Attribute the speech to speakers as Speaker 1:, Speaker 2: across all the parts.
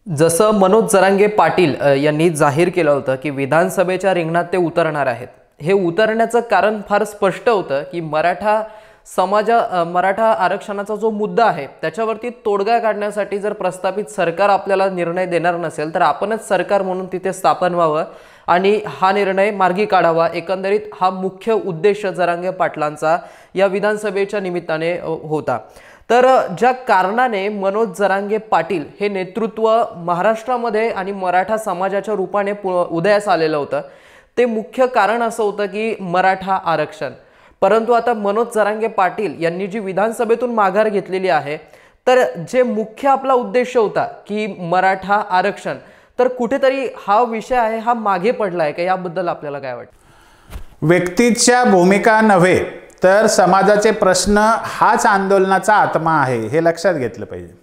Speaker 1: जसं मनोज जरांगे पाटील यांनी जाहीर केलं होतं की विधानसभेच्या रिंगणात ते उतरणार आहेत। हे उतरण्याचं कारण फार स्पष्ट होतं की मराठा आरक्षणाचा जो मुद्दा आहे त्याच्यावरती तोडगा काढण्यासाठी जर प्रस्थापित सरकार आपल्याला निर्णय देणार नसेल तर आपणच सरकार म्हणून तिथे स्थापन व्हावं आणि हा निर्णय मार्गी काढावा। एकंदरीत हा मुख्य उद्देश जरांगे पाटलांचा या विधानसभेच्या निमित्ताने होता। तर ज्या कारणाने मनोज जरांगे पाटील हे नेतृत्व महाराष्ट्रामध्ये आणि मराठा समाजाच्या रूपाने उदयास आलेलं होतं ते मुख्य कारण असं होतं की मराठा आरक्षण। परंतु आता मनोज जरांगे पाटील यांनी जी विधानसभेतून माघार घेतलेली आहे तर जे मुख्य आपला उद्देश होता की मराठा आरक्षण, तर कुठेतरी हा विषय आहे हा मागे पडलाय का? याबद्दल आपल्याला काय वाटतं?
Speaker 2: व्यक्तीच्या भूमिका नव्हे तर समाजाचे प्रश्न हाच आंदोलनाचा आत्मा आहे, हे लक्षात घेतलं पाहिजे।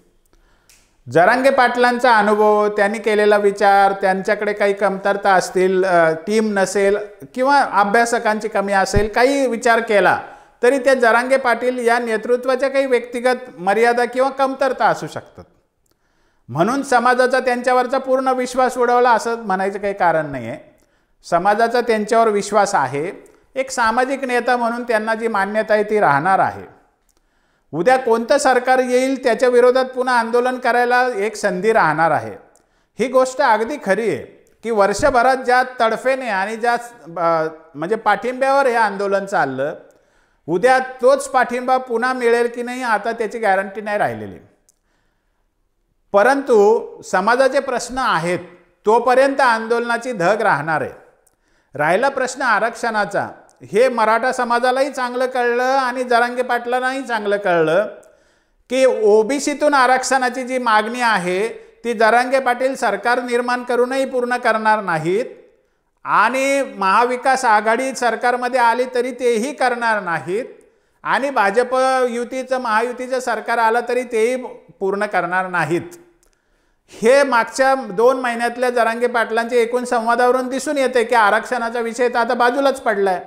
Speaker 2: जरांगे पाटलांचा अनुभव, त्यांनी केलेला विचार, त्यांच्याकडे काही कमतरता असतील, टीम नसेल किंवा अभ्यासकांची कमी असेल, काही विचार केला तरी त्या जरांगे पाटील या नेतृत्वाच्या काही व्यक्तिगत मर्यादा किंवा कमतरता असू शकतात। म्हणून समाजाचा त्यांच्यावरचा पूर्ण विश्वास उडवला असं म्हणायचं काही कारण नाही आहे। समाजाचा त्यांच्यावर विश्वास आहे। एक सामाजिक नेता म्हणून त्यांना जी मान्यता आहे ती राहणार आहे। उद्या कोणतं सरकार येईल त्याच्या विरोधात पुन्हा आंदोलन करायला एक संधी राहणार आहे। ही गोष्ट अगदी खरी आहे की वर्षभरात ज्या तडफेने आणि ज्या म्हणजे पाठिंब्यावर हे आंदोलन चाललं, उद्या तोच पाठिंबा पुन्हा मिळेल की नाही आता त्याची गॅरंटी नाही राहिलेली। परंतु समाजाचे प्रश्न आहेत तोपर्यंत आंदोलनाची धग राहणार आहे। राहिला प्रश्न आरक्षणाचा, हे मराठा समाजालाही चांगलं कळलं आणि जरांगे पाटलांनाही चांगलं कळलं की ओबीसीतून आरक्षणाची जी मागणी आहे ती जरांगे पाटील सरकार निर्माण करूनही पूर्ण करणार नाहीत आणि महाविकास आघाडी सरकारमध्ये आली तरी तेही करणार नाहीत आणि भाजप युतीचं महायुतीचं सरकार आलं तरी तेही पूर्ण करणार नाहीत। हे मागच्या 2 महिन्यातल्या जरांगे पाटलांच्या एकूण संवादावरून दिसून येते की आरक्षणाचा विषय तर आता बाजूलाच पडलाय।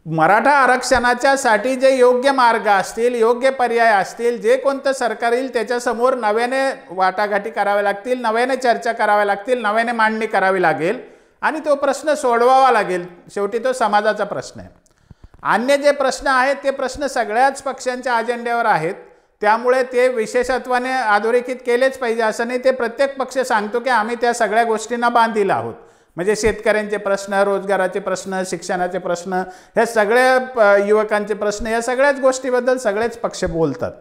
Speaker 2: मराठा आरक्षणाच्या साठी जे योग्य मार्ग असतील, योग्य पर्याय असतील, जे कोणतं सरकार येईल त्याच्यासमोर नव्याने वाटाघाटी कराव्या लागतील, नव्याने चर्चा कराव्या लागतील, नव्याने मांडणी करावी लागेल आणि तो प्रश्न सोडवावा लागेल। शेवटी तो समाजाचा प्रश्न आहे। अन्य जे प्रश्न आहेत ते प्रश्न सगळ्याच पक्षांच्या अजेंड्यावर आहेत, त्यामुळे ते विशेषत्वाने अधोरेखित केलेच पाहिजे असं नाही। ते प्रत्येक पक्ष सांगतो की आम्ही त्या सगळ्या गोष्टींना बांधील आहोत। म्हणजे शेतकऱ्यांचे प्रश्न, रोजगाराचे प्रश्न, शिक्षणाचे प्रश्न, हे सगळ्या युवकांचे प्रश्न, या सगळ्याच गोष्टीबद्दल सगळेच पक्ष बोलतात।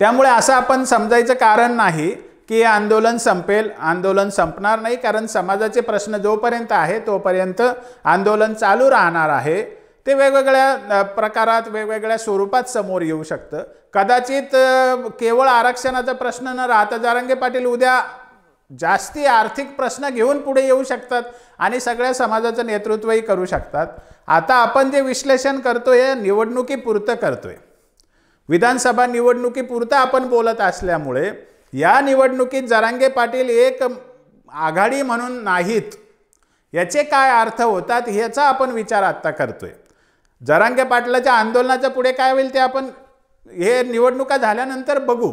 Speaker 2: त्यामुळे असं आपण समजायचं कारण नाही की आंदोलन संपेल, आंदोलन संपणार नाही, कारण समाजाचे प्रश्न जोपर्यंत आहे तोपर्यंत आंदोलन चालू राहणार आहे। ते वेगवेगळ्या प्रकारात वेगवेगळ्या स्वरूपात समोर येऊ शकतं। कदाचित केवळ आरक्षणाचा प्रश्न न राहता जरांगे पाटील उद्या जास्ती आर्थिक प्रश्न घेऊन पुढे येऊ शकतात आणि सगळ्या समाजाचं नेतृत्वही करू शकतात। आता आपण जे विश्लेषण करतोय हे निवडणुकीपुरतं करतोय, विधानसभा निवडणुकीपुरतं आपण बोलत असल्यामुळे या निवडणुकीत जरांगे पाटील एक आघाडी म्हणून नाहीत, याचे काय अर्थ होतात ह्याचा आपण विचार आत्ता करतोय। जरांगे पाटलाच्या आंदोलनाच्या पुढे काय होईल ते आपण हे निवडणुका झाल्यानंतर बघू,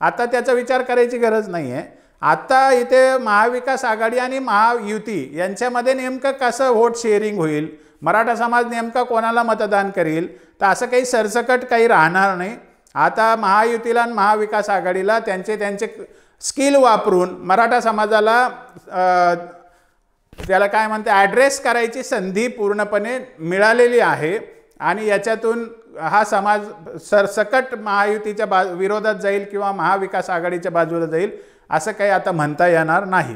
Speaker 2: आता त्याचा विचार करायची गरज नाही आहे। आता इथे महाविकास आघाडी आणि महायुती यांच्यामध्ये नेमकं कसं व्होट शेअरिंग होईल, मराठा समाज नेमका कोणाला मतदान करेल, तर असं काही सरसकट काही राहणार नाही। आता महायुतीला आणि महाविकास आघाडीला त्यांचे स्किल वापरून मराठा समाजाला त्याला काय म्हणते ॲड्रेस करायची संधी पूर्णपणे मिळालेली आहे आणि याच्यातून हा समाज सरसकट महायुतीच्या विरोधात जाईल किंवा महाविकास आघाडीच्या बाजूला जाईल असं काही आता म्हणता येणार नाही।